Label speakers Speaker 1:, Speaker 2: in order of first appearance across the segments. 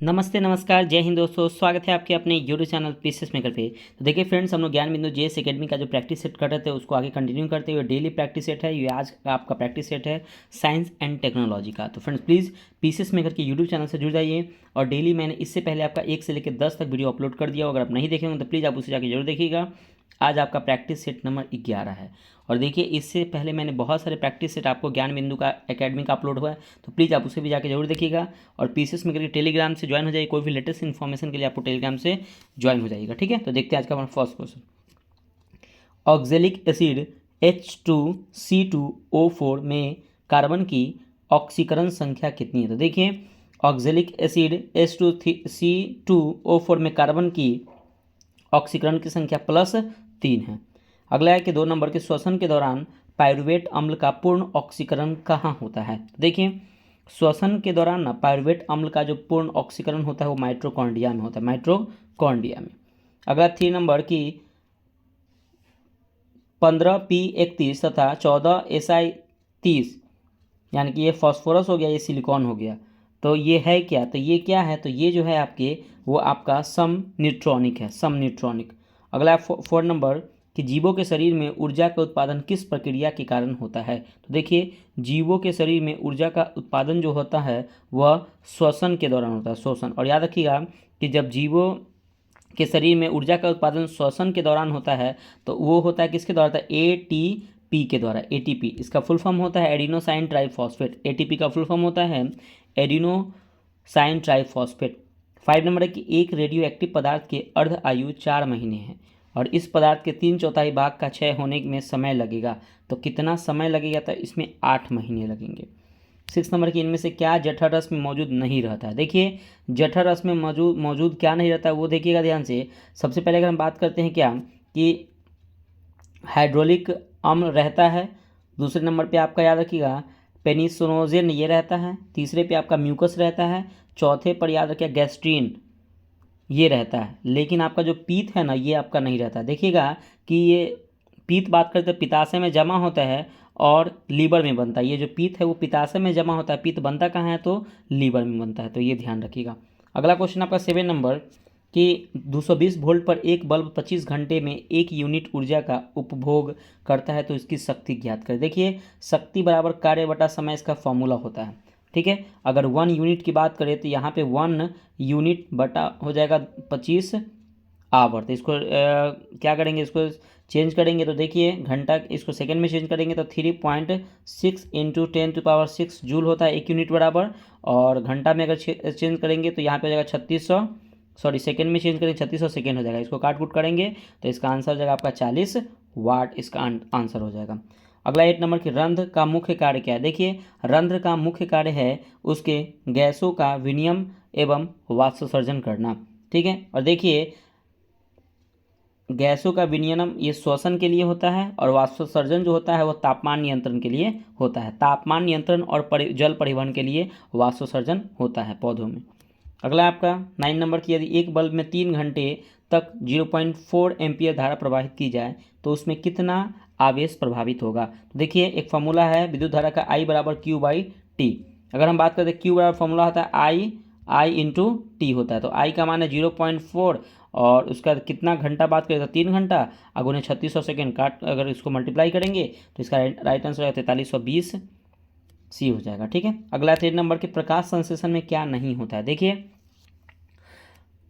Speaker 1: नमस्ते नमस्कार जय हिंद दोस्तों, स्वागत है आपके अपने यूट्यूब चैनल पीसीएस मेकर पे। तो देखिए फ्रेंड्स, हम लोग ज्ञान बिंदु जेएस एकेडमी का जो प्रैक्टिस सेट कर रहे थे उसको आगे कंटिन्यू करते हुए डेली प्रैक्टिस सेट है। ये आज का आपका प्रैक्टिस सेट है साइंस एंड टेक्नोलॉजी का। तो फ्रेंड्स प्लीज़ पीसीएस मेकर के यूट्यूब चैनल से जुड़ जाइए। और डेली मैंने इससे पहले आपका 1 से लेकर 10 तक वीडियो अपलोड कर दिया हो। अगर आप नहीं देखेंगे तो प्लीज़ आप उसे जाकर जरूर देखिएगा। आज आपका प्रैक्टिस सेट नंबर 11 है। और देखिए इससे पहले मैंने बहुत सारे प्रैक्टिस सेट आपको ज्ञान बिंदु का एकेडमी का अपलोड हुआ है, तो प्लीज़ आप उसे भी जाके जरूर देखिएगा। और पीसीएस में करके टेलीग्राम से ज्वाइन हो जाइए, कोई भी लेटेस्ट इन्फॉर्मेशन के लिए आपको टेलीग्राम से ज्वाइन हो जाइएगा। ठीक है, तो देखते हैं आज का हमारा first question. Oxalic acid H2C2O4 में कार्बन की ऑक्सीकरण संख्या कितनी है? तो देखिए ऑक्जेलिक एसिड H2C2O4 में कार्बन की ऑक्सीकरण की संख्या +3 है। अगला है कि 2 नंबर के श्वसन के दौरान पाइरुवेट अम्ल का पूर्ण ऑक्सीकरण कहाँ होता है? देखिए श्वसन के दौरान ना पाइरुवेट अम्ल का जो पूर्ण ऑक्सीकरण होता है वो माइटोकॉन्ड्रिया में होता है, माइटोकॉन्ड्रिया में। अगला 3 नंबर की 15P31 तथा 14Si30 यानी कि ये फॉस्फोरस हो गया, ये सिलिकॉन हो गया, तो ये है क्या? तो ये क्या है? तो ये जो है आपके वो आपका सम न्यूट्रॉनिक है, सम न्यूट्रॉनिक। अगला 4 नंबर कि जीवों के शरीर में ऊर्जा का उत्पादन किस प्रक्रिया के कारण होता है? तो देखिए जीवों के शरीर में ऊर्जा का उत्पादन जो होता है वह श्वसन के दौरान होता है, श्वसन। और याद रखिएगा कि जब जीवों के शरीर में ऊर्जा का उत्पादन श्वसन के दौरान होता है तो वो होता है किसके द्वारा? होता है एटीपी के द्वारा। एटीपी इसका फुल फॉर्म होता है एडिनोसाइन ट्राइफॉस्फेट। एटीपी का फुल फॉर्म होता है एडिनोसाइन ट्राइफॉस्फेट। 5 नंबर है कि एक रेडियो एक्टिव पदार्थ की अर्ध आयु 4 महीने है और इस पदार्थ के 3/4 भाग का क्षय होने में समय लगेगा। तो कितना समय लगेगा? तो इसमें 8 महीने लगेंगे। 6 नंबर की इनमें से क्या जठर रस में मौजूद नहीं रहता है? देखिए जठर रस में मौजूद क्या नहीं रहता है वो देखिएगा ध्यान से। सबसे पहले अगर हम बात करते हैं क्या कि हाइड्रोलिक अम्ल रहता है। दूसरे नंबर पे आपका याद रखिएगा पेनिसोनोजेन ये रहता है। तीसरे पे आपका म्यूकस रहता है। चौथे पर याद रखिएगा गैस्ट्रीन ये रहता है। लेकिन आपका जो पीत है ना ये आपका नहीं रहता। देखिएगा कि ये पीत बात करते हैं पित्ताशय में जमा होता है और लीवर में बनता है। ये जो पीत है वो पित्ताशय में जमा होता है, पीत बनता कहाँ है? तो लीवर में बनता है, तो ये ध्यान रखिएगा। अगला क्वेश्चन आपका 7 नंबर कि 220 वोल्ट पर एक बल्ब 25 घंटे में 1 यूनिट ऊर्जा का उपभोग करता है, तो इसकी शक्ति ज्ञात करें। देखिए शक्ति बराबर कार्य बटा समय इसका फॉर्मूला होता है। ठीक है, अगर 1 यूनिट की बात करें तो यहाँ पे 1 यूनिट बटा हो जाएगा 25 आवर। तो इसको क्या करेंगे? इसको चेंज करेंगे तो देखिए घंटा इसको सेकंड में चेंज करेंगे तो 3.6 इंटू 10⁶ जूल होता है 1 यूनिट बराबर। और घंटा में अगर चेंज करेंगे तो यहाँ पे हो जाएगा 3600, सॉरी सेकंड में चेंज करेंगे 3600 सेकेंड हो जाएगा। इसको काट कूट करेंगे तो इसका आंसर हो जाएगा आपका 40 वाट, इसका आंसर हो जाएगा। अगला 8 नंबर की रंध्र का मुख्य कार्य क्या है? देखिए रंध्र का मुख्य कार्य है उसके गैसों का विनिमय एवं वाष्पोत्सर्जन करना। ठीक है, और देखिए गैसों का विनिमय ये श्वसन के लिए होता है और वाष्पोत्सर्जन जो होता है वो तापमान नियंत्रण के लिए होता है। तापमान नियंत्रण और जल परिवहन के लिए वाष्पोत्सर्जन होता है पौधों में। अगला आपका 9 नंबर की यदि एक बल्ब में 3 घंटे तक 0.4 एम्पियर धारा प्रवाहित की जाए तो उसमें कितना आवेश प्रभावित होगा? तो देखिए एक फॉर्मूला है विद्युत धारा का I बराबर Q/T। अगर हम बात करते हैं Q बराबर फॉर्मूला होता है I इंटू टी होता है। तो I का मान है 0.4 और उसका कितना घंटा बात करें तो 3 घंटा, अगुने 3600 सेकेंड काट अगर इसको मल्टीप्लाई करेंगे तो इसका राइट आंसर है 4320 सी हो जाएगा। ठीक है, अगला 3 नंबर के प्रकाश संश्लेषण में क्या नहीं होता है? देखिए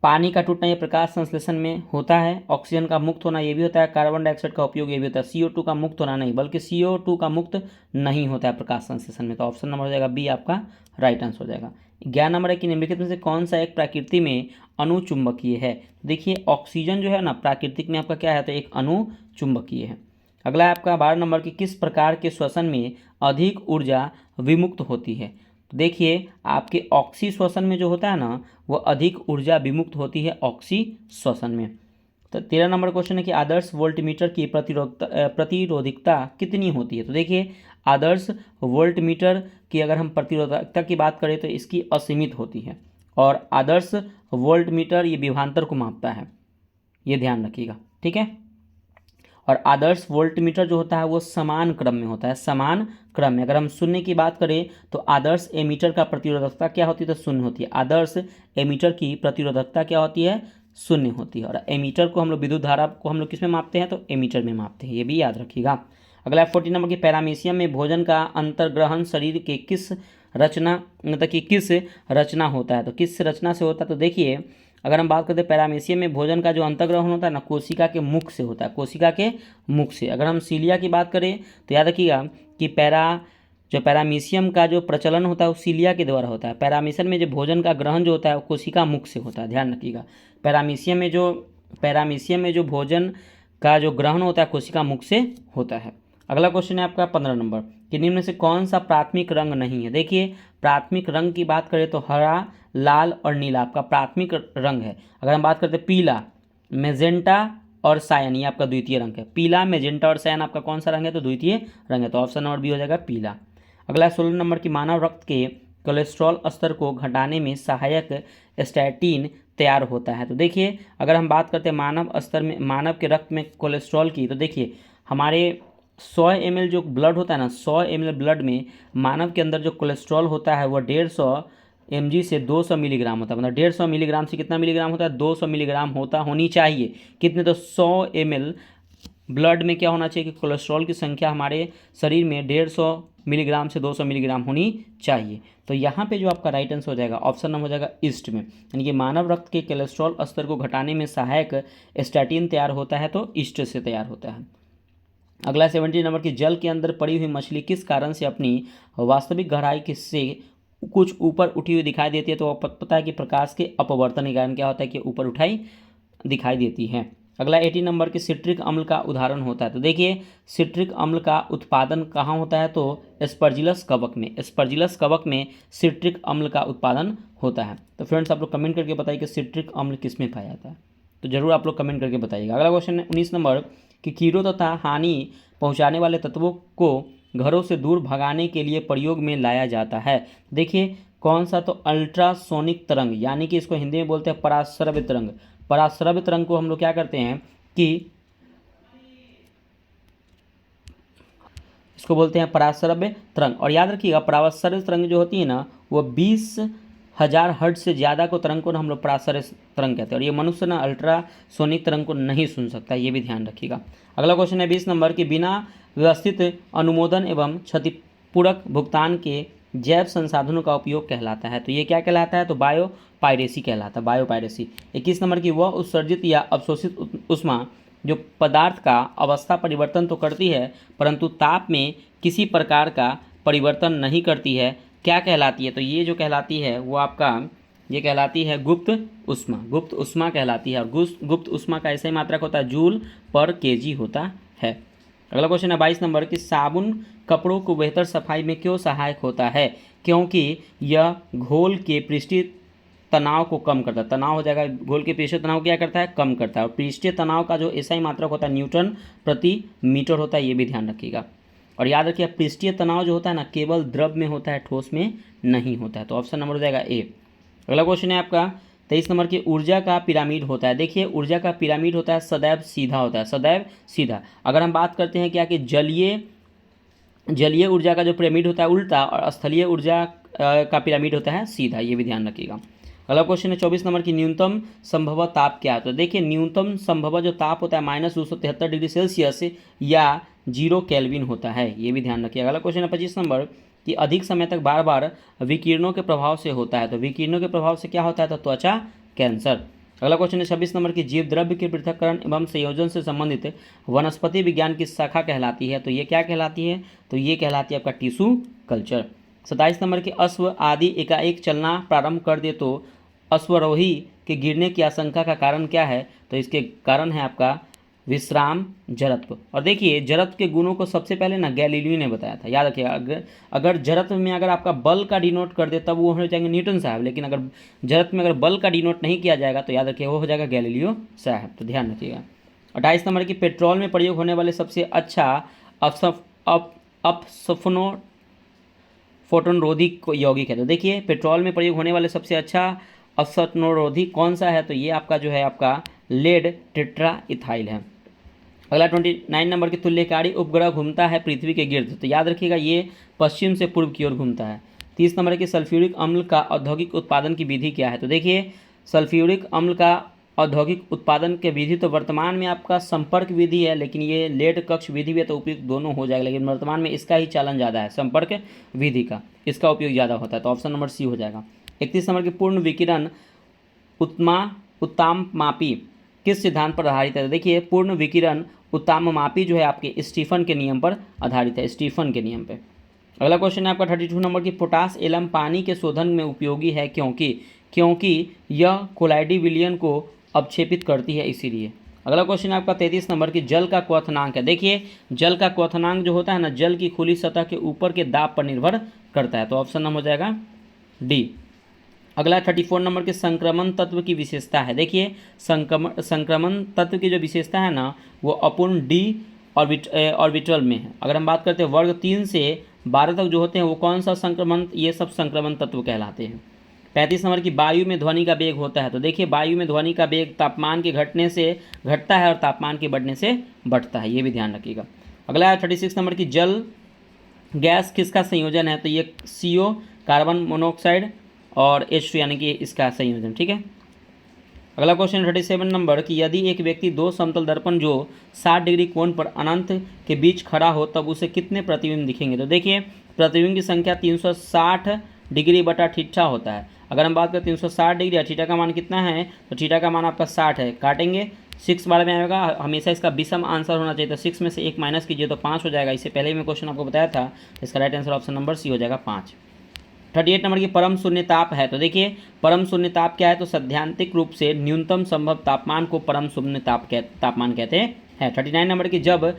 Speaker 1: पानी का टूटना ये प्रकाश संश्लेषण में होता है। ऑक्सीजन का मुक्त होना ये भी होता है। कार्बन डाइऑक्साइड का उपयोग ये भी होता है। CO2 का मुक्त होना नहीं, बल्कि CO2 का मुक्त नहीं होता है प्रकाश संश्लेषण में। तो ऑप्शन नंबर हो जाएगा बी आपका राइट आंसर हो जाएगा। 11 नंबर है कि निम्नलिखित में से कौन सा एक प्रकृति में अणुचुंबकीय है? देखिए ऑक्सीजन जो है ना प्राकृतिक में आपका क्या है? तो एक अणुचुंबकीय है। अगला है आपका 12 नंबर की किस प्रकार के श्वसन में अधिक ऊर्जा विमुक्त होती है? तो देखिए आपके ऑक्सी श्वसन में जो होता है ना वो अधिक ऊर्जा विमुक्त होती है ऑक्सी श्वसन में। तो 13 नंबर क्वेश्चन है कि आदर्श वोल्टमीटर की प्रतिरोधकता कितनी होती है? तो देखिए आदर्श वोल्टमीटर की अगर हम प्रतिरोधकता की बात करें तो इसकी असीमित होती है और आदर्श वोल्टमीटर ये विभवांतर को मापता है, ये ध्यान रखिएगा। ठीक है, और आदर्श वोल्टमीटर जो होता है वो समान क्रम में होता है, समान क्रम में। अगर हम शून्य की बात करें तो आदर्श एमीटर का प्रतिरोधकता क्या होती है, तो शून्य होती है। आदर्श एमीटर की प्रतिरोधकता क्या होती है, शून्य होती है। और एमीटर को हम लोग, विद्युत धारा को हम लोग किस में मापते हैं, तो एमीटर में मापते हैं, ये भी याद रखिएगा। अगला 14 नंबर की पैरामीशियम में भोजन का अंतर्ग्रहण शरीर के किस रचना, मतलब कि किस रचना होता है, तो किस रचना से होता है, तो देखिए अगर हम बात करते हैं पैरामीशियम में भोजन का जो अंतर्ग्रहण होता है ना, कोशिका के मुख से होता है, कोशिका के मुख से। अगर हम सीलिया की बात करें तो याद रखिएगा कि पैरामीशियम का जो प्रचलन होता है वो सीलिया के द्वारा होता है। पैरामीशियम में जो भोजन का ग्रहण जो होता है वो कोशिका मुख से होता है, ध्यान रखिएगा। पैरामीशियम में जो भोजन का जो ग्रहण होता है कोशिका मुख से होता है। अगला क्वेश्चन है आपका 15 नंबर कि निम्न में से कौन सा प्राथमिक रंग नहीं है। देखिए प्राथमिक रंग की बात करें तो हरा, लाल और नीला आपका प्राथमिक रंग है। अगर हम बात करते हैं पीला, मैजेंटा और सायन, ये आपका द्वितीय रंग है। पीला, मैजेंटा और सायन आपका कौन सा रंग है, तो द्वितीय रंग है, तो ऑप्शन नंबर बी हो जाएगा पीला। अगला 16 नंबर की मानव रक्त के कोलेस्ट्रॉल स्तर को घटाने में सहायक स्टैटिन तैयार होता है। तो देखिए अगर हम बात करते हैं मानव के रक्त में कोलेस्ट्रॉल की, तो देखिए हमारे 100 ml जो ब्लड होता है ना, 100 ml ब्लड में मानव के अंदर जो कोलेस्ट्रॉल होता है वह 150 mg से 200 मिलीग्राम होता है। मतलब 150 मिलीग्राम से कितना मिलीग्राम होता है, 200 मिलीग्राम होनी चाहिए। कितने, तो 100 ml ब्लड में क्या होना चाहिए कि कोलेस्ट्रॉल की संख्या हमारे शरीर में 150 मिलीग्राम से 200 मिलीग्राम होनी चाहिए। तो यहाँ पे जो आपका राइट आंसर हो जाएगा ऑप्शन नंबर हो जाएगा ईस्ट में, यानी कि मानव रक्त के कोलेस्ट्रॉल स्तर को घटाने में सहायक स्टैटिन तैयार होता है तो ईस्ट से तैयार होता है। अगला 17 नंबर की जल के अंदर पड़ी हुई मछली किस कारण से अपनी वास्तविक गहराई से कुछ ऊपर उठी हुई दिखाई देती है, तो पता है कि प्रकाश के अपवर्तन के कारण क्या होता है कि ऊपर उठाई दिखाई देती है। अगला 18 नंबर की सिट्रिक अम्ल का उदाहरण होता है। तो देखिए सिट्रिक अम्ल का उत्पादन कहाँ होता है, तो एस्परजिलस कवक में। एस्परजिलस कवक में सिट्रिक अम्ल का उत्पादन होता है। तो फ्रेंड्स आप लोग कमेंट करके बताइए कि सिट्रिक अम्ल किस में पाया जाता है, तो जरूर आप लोग कमेंट करके बताइएगा। अगला क्वेश्चन है 19 नंबर कि कीड़ों तथा हानि पहुंचाने वाले तत्वों को घरों से दूर भगाने के लिए प्रयोग में लाया जाता है। देखिए कौन सा, तो अल्ट्रासोनिक तरंग, यानी कि इसको हिंदी में बोलते हैं पराश्रव्य तरंग। पराश्रव्य तरंग को हम लोग क्या करते हैं कि इसको बोलते हैं पराश्रव्य तरंग। और याद रखिएगा पराश्रव्य तरंग जो होती है ना वो 20,000 हर्ट्ज से ज़्यादा को तरंग को ना हम लोग पराश्रव्य तरंग कहते हैं। और ये मनुष्य ना अल्ट्रासोनिक तरंग को नहीं सुन सकता, ये भी ध्यान रखिएगा। अगला क्वेश्चन है 20 नंबर कि बिना व्यवस्थित अनुमोदन एवं क्षतिपूरक भुगतान के जैव संसाधनों का उपयोग कहलाता है। तो ये क्या कहलाता है, तो बायोपायरेसी कहलाता है, बायोपायरेसी। 21 नंबर की वह उत्सर्जित या अवशोषित ऊष्मा जो पदार्थ का अवस्था परिवर्तन तो करती है परंतु ताप में किसी प्रकार का परिवर्तन नहीं करती है, क्या कहलाती है, तो ये जो कहलाती है वो आपका ये कहलाती है गुप्त ऊष्मा। गुप्त ऊष्मा कहलाती है। और गुप्त ऊष्मा का ऐसा ही मात्रक होता है जूल पर केजी होता है। अगला क्वेश्चन है 22 नंबर कि साबुन कपड़ों को बेहतर सफाई में क्यों सहायक होता है, क्योंकि यह घोल के पृष्ठीय तनाव को कम करता है। तनाव हो जाएगा, घोल के पृष्ठीय तनाव क्या करता है, कम करता है। और पृष्ठीय तनाव का जो एसआई मात्रक होता है न्यूटन प्रति मीटर होता है, ये भी ध्यान रखिएगा। और याद रखिए पृष्ठीय तनाव जो होता है ना केवल द्रव में होता है, ठोस में नहीं होता है, तो ऑप्शन नंबर हो जाएगा ए। अगला क्वेश्चन है आपका 23 नंबर की ऊर्जा का पिरामिड होता है। देखिए ऊर्जा का पिरामिड होता है सदैव सीधा होता है, सदैव सीधा। अगर हम बात करते हैं क्या कि जलीय ऊर्जा का जो पिरामिड होता है उल्टा और स्थलीय ऊर्जा का पिरामिड होता है सीधा, ये भी ध्यान रखिएगा। अगला क्वेश्चन है 24 नंबर की न्यूनतम संभव ताप क्या है। तो देखिए न्यूनतम संभव जो ताप होता है -273 डिग्री सेल्सियस या 0 केल्विन होता है, ये भी ध्यान रखिए। अगला क्वेश्चन है 25 नंबर कि अधिक समय तक बार बार विकिरणों के प्रभाव से होता है। तो विकिरणों के प्रभाव से क्या होता है, तो त्वचा कैंसर। अगला क्वेश्चन है 26 नंबर की जीव द्रव्य के पृथक्करण एवं संयोजन से संबंधित वनस्पति विज्ञान की शाखा कहलाती है। तो ये क्या कहलाती है, तो ये कहलाती है आपका टिश्यू कल्चर। 27 नंबर की अश्व आदि एकाएक चलना प्रारंभ कर दे तो अश्वरोही के गिरने की आशंका का कारण क्या है, तो इसके कारण है आपका विश्राम जड़त्व। और देखिए जड़त्व के गुणों को सबसे पहले ना गैलीलियो ने बताया था, याद रखिएगा। अगर जड़त्व में अगर आपका बल का डिनोट कर दे तब वो हो जाएंगे न्यूटन साहब, लेकिन अगर जड़त्व में अगर बल का डिनोट नहीं किया जाएगा तो याद रखिए वो हो जाएगा गैलीलियो साहब, तो ध्यान रखिएगा। 28 नंबर की पेट्रोल में प्रयोग होने वाले सबसे अच्छा अपसफनो फोटोनरोधी यौगिक है। तो देखिए पेट्रोल में प्रयोग होने वाले सबसे अच्छा अपसफनरोधी कौन सा है, तो ये आपका जो है आपका लेड टेट्रा इथाइल है। अगला 29 नंबर की तुल्यकारी उपग्रह घूमता है पृथ्वी के गिर्द, तो याद रखिएगा ये पश्चिम से पूर्व की ओर घूमता है। 30 नंबर की सल्फ्यूरिक अम्ल का औद्योगिक उत्पादन की विधि क्या है, तो देखिए सल्फ्यूरिक अम्ल का औद्योगिक उत्पादन की विधि तो वर्तमान में आपका संपर्क विधि है, लेकिन ये लेड कक्ष विधि भी है, तो उपयुक्त दोनों हो जाएगा, लेकिन वर्तमान में इसका ही चालन ज़्यादा है, संपर्क विधि का इसका उपयोग ज़्यादा होता है, तो ऑप्शन नंबर सी हो जाएगा। 31 नंबर की पूर्ण विकिरण उत्तापमापी किस सिद्धांत पर आधारित है, तो देखिए पूर्ण विकिरण उत्तापमापी जो है आपके स्टीफन के नियम पर आधारित है, स्टीफन के नियम पर। अगला क्वेश्चन है आपका 32 नंबर की पोटास एलम पानी के शोधन में उपयोगी है क्योंकि यह कोलाइडी विलयन को अवक्षेपित करती है इसीलिए। अगला क्वेश्चन है आपका 33 नंबर की जल का क्वथनांक है, देखिए जल का क्वथनांक जो होता है ना, जल की खुली सतह के ऊपर के दाब पर निर्भर करता है, तो ऑप्शन नंबर हो जाएगा डी। अगला 34 नंबर के संक्रमण तत्व की विशेषता है, देखिए संक्रमण तत्व की जो विशेषता है ना वो अपूर्ण डी ऑर्बिटल में है। अगर हम बात करते हैं वर्ग 3 से 12 तक जो होते हैं वो कौन सा संक्रमण, ये सब संक्रमण तत्व कहलाते हैं। 35 नंबर की वायु में ध्वनि का वेग होता है, तो देखिए वायु में ध्वनि का वेग तापमान के घटने से घटता है और तापमान के बढ़ने से बढ़ता है, ये भी ध्यान रखिएगा। अगला 36 नंबर की जल गैस किसका संयोजन है, तो ये CO कार्बन मोनोऑक्साइड और H2 यानी कि इसका संयोजन, ठीक है। अगला क्वेश्चन 37 नंबर कि यदि एक व्यक्ति दो समतल दर्पण जो 60 डिग्री कोण पर अनंत के बीच खड़ा हो तब उसे कितने प्रतिबिंब दिखेंगे, तो देखिए प्रतिबिंब की संख्या 360 डिग्री बटा थीटा होता है। अगर हम बात करें 360 डिग्री और थीटा का मान कितना है, तो थीटा का मान आपका 60 है, काटेंगे 6 बार में आएगा, हमेशा इसका विषम आंसर होना चाहिए, तो 6 में से 1 माइनस कीजिए तो 5 हो जाएगा। इससे पहले ही मैं क्वेश्चन आपको बताया था, इसका right answer option number C हो जाएगा 5। 38 नंबर की परम शून्य ताप है, तो देखिए परम शून्य ताप क्या है, तो सैद्धांतिक रूप से न्यूनतम संभव तापमान को परम शून्य तापमान कहते हैं। 39 नंबर की जब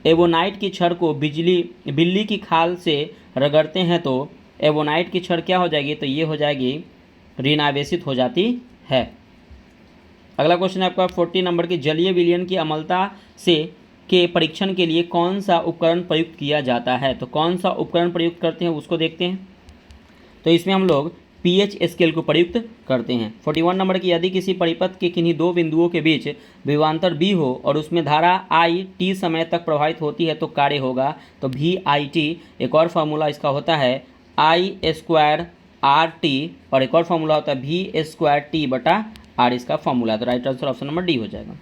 Speaker 1: एवोनाइट की छड़ को बिल्ली की खाल से रगड़ते हैं तो एवोनाइट की छड़ क्या हो जाएगी, तो ये हो जाएगी ऋणावेशित हो जाती है। अगला क्वेश्चन है आपका 40 नंबर की जलीय विलयन की अम्लता से के परीक्षण के लिए कौन सा उपकरण प्रयुक्त किया जाता है, तो कौन सा उपकरण प्रयुक्त करते हैं उसको देखते हैं। तो इसमें हम लोग pH स्केल को प्रयुक्त करते हैं। 41 नंबर की यदि किसी परिपथ के किन्हीं दो बिंदुओं के बीच विभवांतर B हो और उसमें धारा I t समय तक प्रवाहित होती है तो कार्य होगा, तो VIT। एक और फार्मूला इसका होता है I² RT और एक और फार्मूला होता है V² T बटा R, इसका फार्मूला है, तो right answer option number D हो जाएगा।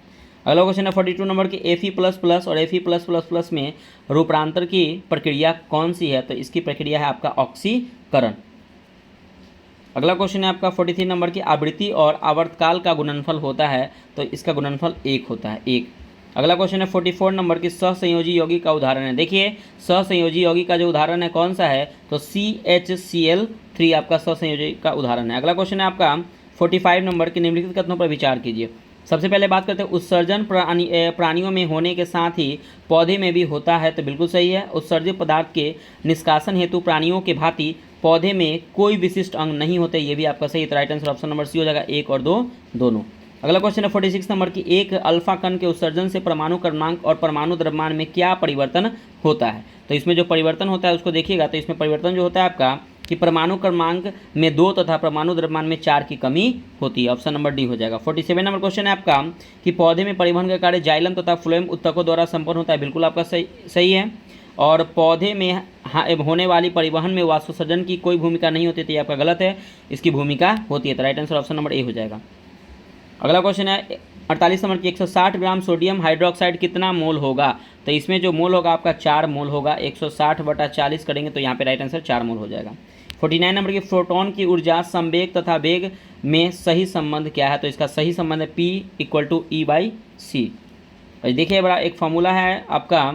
Speaker 1: अगला क्वेश्चन है 42 नंबर की Fe++ और Fe+++ में रूपांतर की प्रक्रिया कौन सी है, तो इसकी प्रक्रिया है आपका ऑक्सीकरण। अगला क्वेश्चन है आपका 43 नंबर की आवृत्ति और आवर्तकाल का गुणनफल होता है, तो इसका गुणनफल 1 होता है, 1। अगला क्वेश्चन है 44 नंबर की सहसंयोजी यौगिक का उदाहरण है, देखिए सहसंयोजी यौगिक का जो उदाहरण है कौन सा है, तो CHCl3 आपका सहसंयोजी का उदाहरण है। अगला क्वेश्चन है आपका 45 नंबर के निम्नलिखित कथनों पर विचार कीजिए। सबसे पहले बात करते हैं उत्सर्जन प्राणियों में होने के साथ ही पौधे में भी होता है, तो बिल्कुल सही है। उत्सर्जित पदार्थ के निष्कासन हेतु प्राणियों के भांति पौधे में कोई विशिष्ट अंग नहीं होते, ये भी आपका सही है, तो right answer option number C हो जाएगा, 1 और 2 दोनों। अगला क्वेश्चन है 46 नंबर की एक अल्फा कण के उत्सर्जन से परमाणु क्रमांक और परमाणु द्रव्यमान में क्या परिवर्तन होता है, तो इसमें जो परिवर्तन होता है उसको देखिएगा, तो इसमें परिवर्तन जो होता है आपका कि परमाणु क्रमांक में 2 तथा परमाणु द्रव्यमान में 4 की कमी होती है, ऑप्शन नंबर डी हो जाएगा। 47 नंबर क्वेश्चन है आपका कि पौधे में परिवहन का कार्य जाइलम तथा फ्लोएम उत्तकों द्वारा संपन्न होता है, बिल्कुल आपका सही है। और पौधे में होने वाली परिवहन में वाष्पोत्सर्जन की कोई भूमिका नहीं होती, तो ये आपका गलत है, इसकी भूमिका होती है, तो right answer option number A हो जाएगा। अगला क्वेश्चन है 48 नंबर की 160 ग्राम सोडियम हाइड्रोक्साइड कितना मोल होगा, तो इसमें जो मोल होगा आपका 4 मोल होगा, 160 बटा 40 करेंगे तो यहाँ पे राइट आंसर 4 मोल हो जाएगा। 49 नंबर की प्रोटॉन की ऊर्जा संवेग तथा वेग में सही संबंध क्या है, तो इसका सही संबंध है P = E/c। देखिए बड़ा एक फॉर्मूला है आपका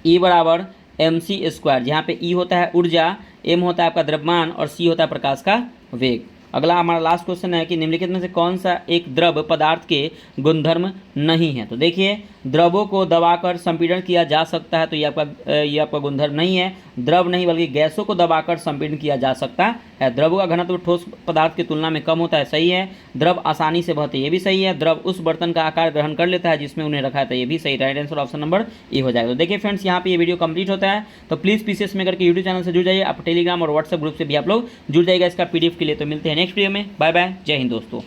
Speaker 1: E = mc², जहाँ पे E होता है ऊर्जा, m होता है आपका द्रव्यमान और c होता है प्रकाश का वेग। अगला हमारा लास्ट क्वेश्चन है कि निम्नलिखित में से कौन सा एक द्रव पदार्थ के गुणधर्म नहीं है, तो देखिए द्रवों को दबाकर संपीड़न किया जा सकता है, तो ये आपका गुणधर्म नहीं है। द्रव नहीं बल्कि गैसों को दबाकर संपीड़न किया जा सकता है। द्रवों का घनत्व ठोस पदार्थ की तुलना में कम होता है, सही है। द्रव आसानी से बहते, ये भी सही है। द्रव उस बर्तन का आकार ग्रहण कर लेता है जिसमें उन्हें रखा है, तो ये भी सही, right answer option number A हो जाएगा। तो देखिए फ्रेंड्स, यहाँ पे ये वीडियो कंप्लीट होता है, तो प्लीज़ पीसीएस मेकर के यूट्यूब चैनल से जुड़ जाइए, आप टेलीग्राम और व्हाट्सएप ग्रुप से भी आप लोग जुड़ जाइएगा इसका PDF के लिए। तो मिलते हैं नेक्स्ट वीडियो में, बाय बाय, जय हिंद दोस्तों।